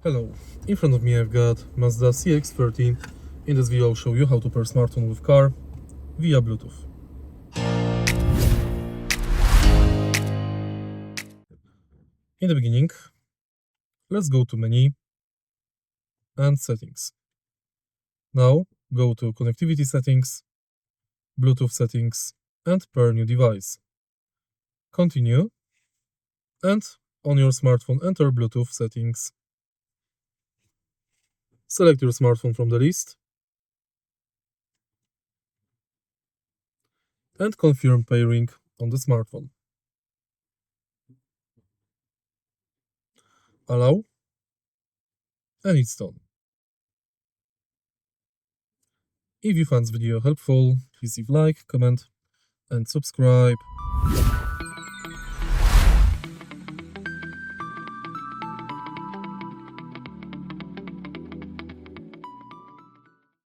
Hello, in front of me I've got Mazda CX-30. In this video I'll show you how to pair smartphone with car via Bluetooth. In the beginning, let's go to menu and settings. Now go to connectivity settings, Bluetooth settings and pair new device. Continue and on your smartphone enter Bluetooth settings. Select your smartphone from the list and confirm pairing on the smartphone. Allow, and it's done. If you found this video helpful, please leave like, comment and subscribe.